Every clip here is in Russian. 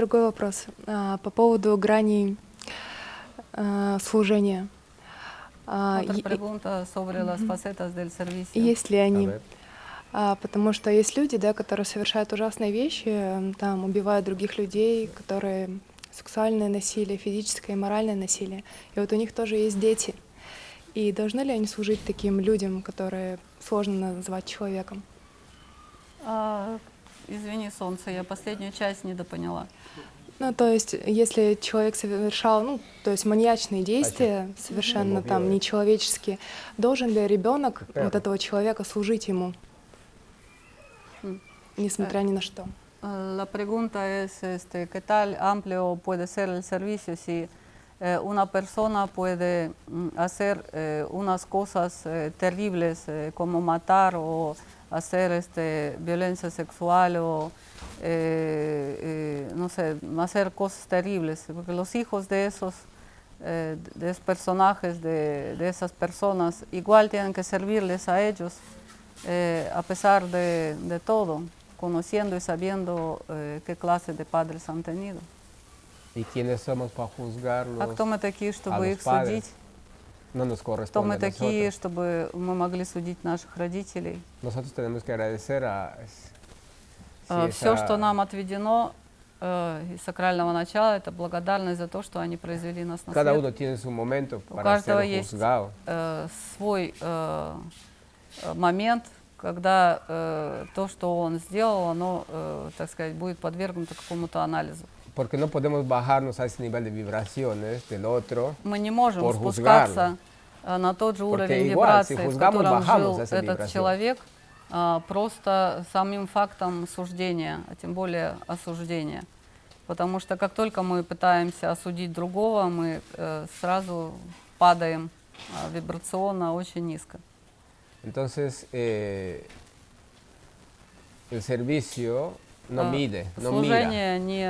Другой вопрос по поводу граней служения. Otra pregunta sobre las facetas del servicio. Есть ли они? ver. Потому что есть люди, да, которые совершают ужасные вещи, там убивают других людей, которые сексуальное насилие, физическое и моральное насилие. И вот у них тоже есть дети. И должны ли они служить таким людям, которые сложно назвать человеком? Извини, солнце, я последнюю часть недопоняла. Ну, то есть, если человек совершал, ну, то есть маньячные действия, совершенно там нечеловеческие, должен ли ребенок вот этого человека служить ему, несмотря ни на что? La pregunta es, ¿qué tal amplio puede ser el servicio si una persona puede hacer unas cosas terribles como matar o hacer violencia sexual o no sé, hacer cosas terribles? Porque los hijos de esos personajes, de esas personas, igual tienen que servirles a ellos a pesar de todo, conociendo y sabiendo qué clase de padres han tenido. ¿Y quiénes somos para juzgarlos? А кто мы такие, чтобы los их padres? судить? No nos Кто corresponde мы a такие, nosotros. чтобы мы могли судить наших родителей? Nosotros tenemos que agradecer a... Все, что нам отведено из сакрального начала, это благодарность за то, что они произвели нас на Cada свет. uno tiene su momento У para каждого ser есть juzgado. свой момент, когда то, что он сделал, оно, так сказать, будет подвергнуто какому-то анализу. Porque no podemos bajarnos a ese nivel de vibraciones del otro. Мы не можем Por спускаться на тот же уровень igual, si вибраций, в juzgamos, котором bajamos жил esa этот vibración. человек, просто самим фактом суждения, а тем более осуждения. Потому что как только мы пытаемся осудить другого, мы сразу падаем вибрационно очень низко. Entonces, el servicio no mide, no mira, Служение не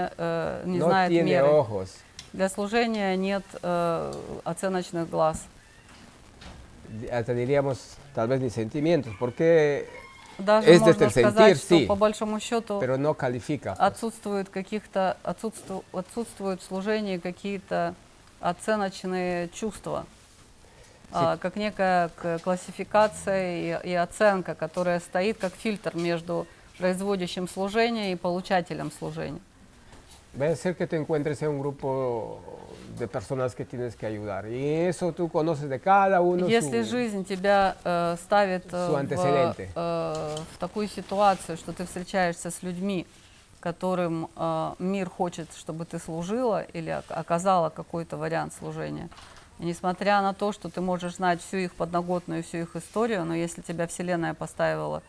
no знает tiene меры. ojos. Для служения нет оценочных глаз. Hasta diríamos, tal vez ni sentimientos, porque Даже es можно desde el сказать, sentir, что sí, по большому счету pero no califica. отсутствуют в служении какие-то оценочные чувства, как некая классификация и оценка, которая стоит как фильтр между производящим служение и получателем служения. Va a ser que te encuentres en un grupo de personas que tienes que ayudar. Y eso tú conoces de cada uno Если жизнь тебя ставит antecedente. в такую ситуацию, что ты встречаешься с людьми, которым мир хочет, чтобы ты служила или оказала какой-то вариант служения, и несмотря на то, что ты можешь знать всю их подноготную, всю их историю, но если тебя Вселенная поставила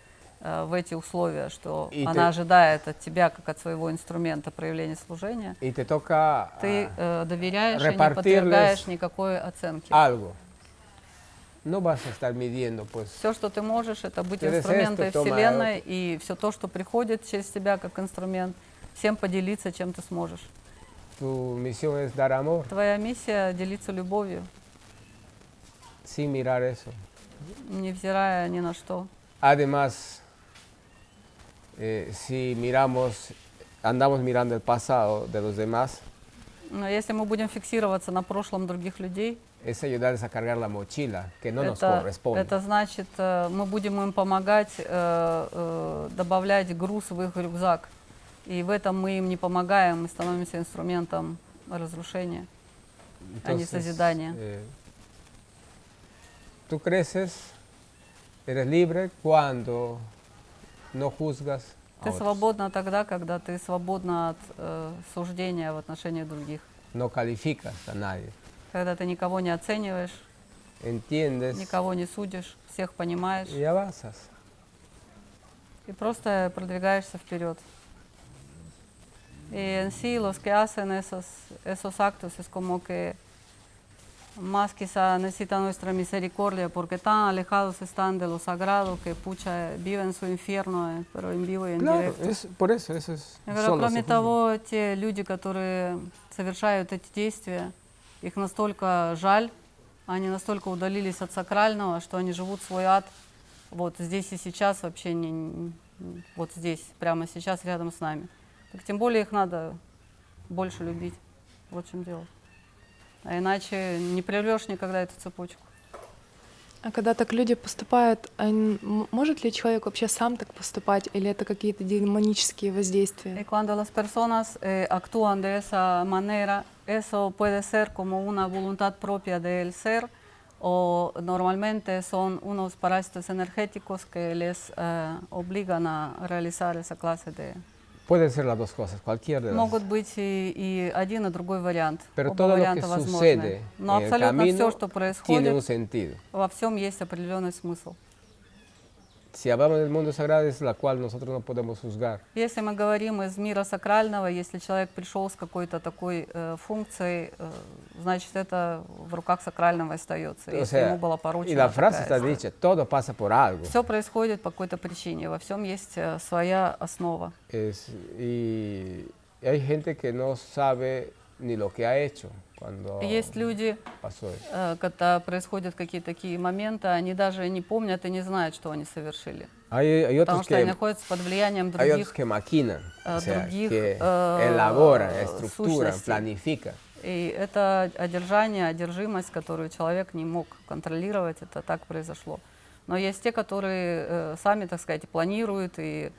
в эти условия, что она ожидает от тебя, как от своего инструмента проявления служения, y te toca ты доверяешь и не подвергаешь никакой оценке. algo. No vas a estar midiendo, pues. Все, что ты можешь, это быть Ты инструментом esto, toma Вселенной, и все то, что приходит через тебя как инструмент, всем поделиться, чем ты сможешь. Tu misión es dar amor, Твоя миссия — делиться любовью, sin mirar eso. невзирая ни на что. Además, si andamos mirando el pasado de los demás, Но если мы будем фиксироваться на прошлом других людей, es ayudarles a cargar la mochila que no nos corresponde. это значит, мы будем им помогать добавлять груз в их рюкзак. И в этом мы им не помогаем, мы становимся инструментом разрушения, а не созидания. Tú creces, eres libre cuando no juzgas a Ты otros, свободна тогда, когда ты свободна от суждения в отношении других. no calificas a nadie, Когда ты никого не оцениваешь, entiendes никого не судишь, всех понимаешь y avanzas. y просто продвигаешься вперед. Y en sí los que hacen esos actos es como que más quizá necesitan nuestra misericordia porque tan alejados están de lo sagrado que pucha viven su infierno, pero en vivo y en Claro, directo. por eso es Я говорю, solo кроме se juzga. того, те люди, которые совершают эти действия, их настолько жаль, они настолько удалились от сакрального, что они живут свой ад вот здесь и сейчас, вообще вот здесь, прямо сейчас рядом с нами. Так тем более их надо больше любить. Вот в чем дело. А иначе не прервешь никогда эту цепочку. А когда так люди поступают, может ли человек вообще сам так поступать, или это какие-то демонические Y воздействия? cuando las personas actúan de esa manera, eso puede ser como una voluntad propia del ser o normalmente son unos parásitos energéticos que les obligan a realizar esa clase de... Pueden ser las dos cosas, cualquiera de las. Могут быть и один, и другой вариант. Pero Оба todo lo que варианта возможны. sucede Но en el абсолютно все, camino что tiene un происходит, sentido. во всем есть определенный смысл. Si hablamos del mundo sagrado es la cual nosotros no podemos juzgar. Если мы говорим из мира сакрального, если человек пришел с какой-то такой функцией, значит, это в руках сакрального остается, O если sea, ему была y поручена la frase такая está история. dicha, todo pasa por algo. Все происходит по какой-то причине, во всем есть своя основа. Y hay gente que no sabe ni lo que ha hecho cuando Есть люди, pasó eso. когда происходят какие-то такие моменты, они даже не помнят и не знают, что они совершили. Hay Потому otros что они que, находятся под влиянием hay otros других. que maquinan, o sea, других, que elaboran, estructuran, сущностей. planifican. И это одержание, одержимость, которую человек не мог контролировать, это так произошло. Но есть те, которые сами, так сказать, планируют и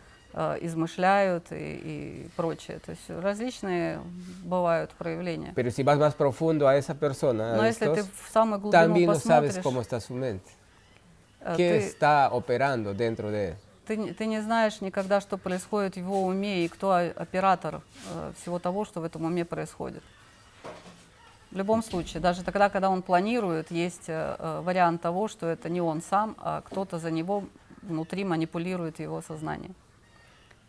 измышляют и прочее. То есть различные бывают проявления. Pero si vas más profundo a esa persona, Но a если ты estos, в самую глубину también no sabes посмотришь, cómo está su mente. ¿Qué ты, está operando dentro de él? ты не знаешь никогда, что происходит в его уме и кто оператор всего того, что в этом уме происходит. В любом случае, даже тогда, когда он планирует, есть вариант того, что это не он сам, а кто-то за него внутри манипулирует его сознанием.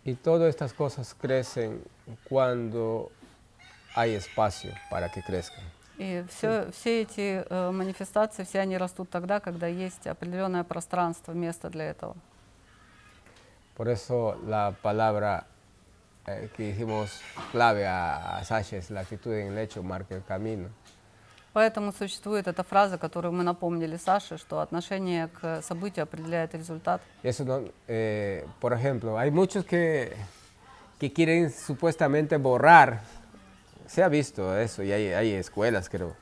Y todas estas cosas crecen cuando hay espacio para que crezcan. И все эти манифестации, все они растут тогда, когда есть определенное пространство, место для этого. Por eso la palabra que dijimos clave a Sasha es la actitud en el hecho marca el camino. Poэтому существует эта фраза, которую мы напомнили Саше, что отношение к событию определяет результат. Eso no, por ejemplo, hay muchos que quieren supuestamente borrar, se ha visto eso, y hay escuelas, creo,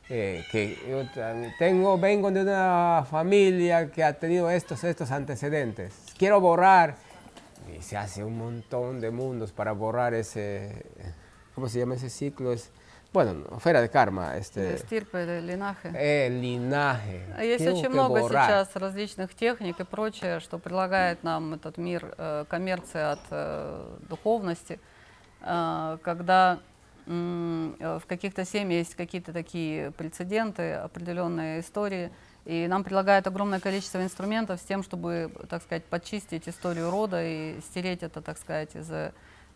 que yo vengo de una familia que ha tenido estos antecedentes, quiero borrar, y se hace un montón de mundos para borrar ese, ¿cómo se llama ese ciclo? Bueno, fuera de karma, Стирпы, линахи. Linaje. Есть Tengo очень que много borrar. сейчас различных техник и прочее, что предлагает нам этот мир коммерции от духовности, когда в каких-то семьях есть какие-то такие прецеденты, определенные истории, и нам предлагают огромное количество инструментов с тем, чтобы, так сказать, подчистить историю рода и стереть это, так сказать, из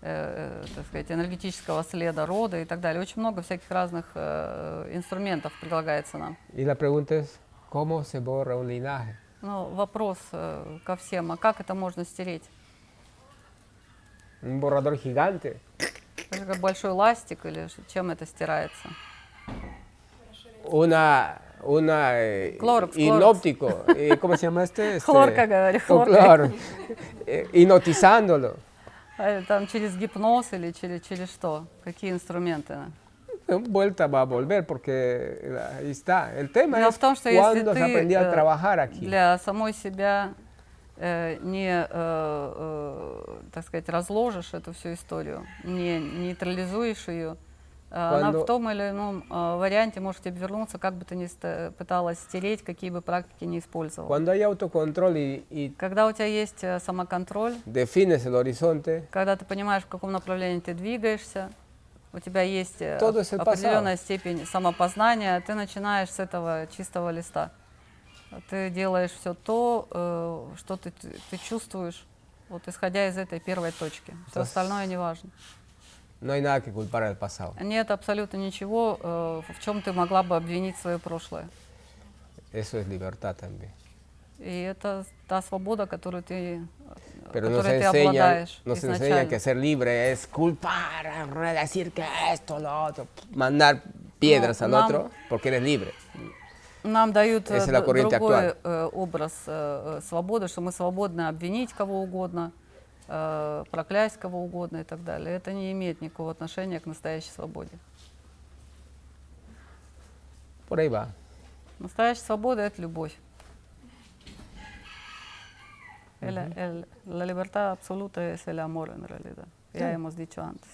так сказать, энергетического следа рода и так далее. Очень много всяких разных инструментов предлагается нам. Y la pregunta es, ¿cómo se borra un linaje? Ну, вопрос ко всем, а как это можно стереть? Un borrador gigante. Это как большой ластик или чем это стирается? Una Clorox, inóptico, ¿cómo se llama este? Хлорка, говорю, Oh, хлорка. claro, hipnotizándolo. Там через гипноз или через что? Какие инструменты? Vuelta va a volver porque ahí está. El tema Дело es в том, что если cuándo se aprendió a trabajar ты aquí. для самой себя не, так сказать, разложишь эту всю историю, не нейтрализуешь ее, она в том или ином варианте может тебе вернуться, как бы ты ни пыталась стереть, какие бы практики ни использовала. Cuando hay autocontrol y Когда у тебя есть самоконтроль, defines el horizonte, когда ты понимаешь, в каком направлении ты двигаешься, у тебя есть Todo es el определенная степень самопознания, ты начинаешь с этого чистого листа. Ты делаешь все то, что ты чувствуешь, вот исходя из этой первой точки. Все остальное не важно. no hay nada que culpar al pasado. Нет абсолютно ничего, в чем ты могла бы обвинить свое прошлое. Eso es libertad también. И это та свобода, которую ты, Pero nos которой ты enseñan, обладаешь nos enseñan изначально. que ser libre es culpar, decir que esto, lo otro, mandar piedras al otro porque eres libre. Нам дают Esa es la corriente другой образ свободы, что мы свободны обвинить кого угодно, проклясть кого угодно и так далее. Это не имеет никакого отношения к настоящей свободе. Por ahí va. Настоящая свобода – это любовь. La libertad absoluta es el amor, en realidad. Ya hemos dicho antes.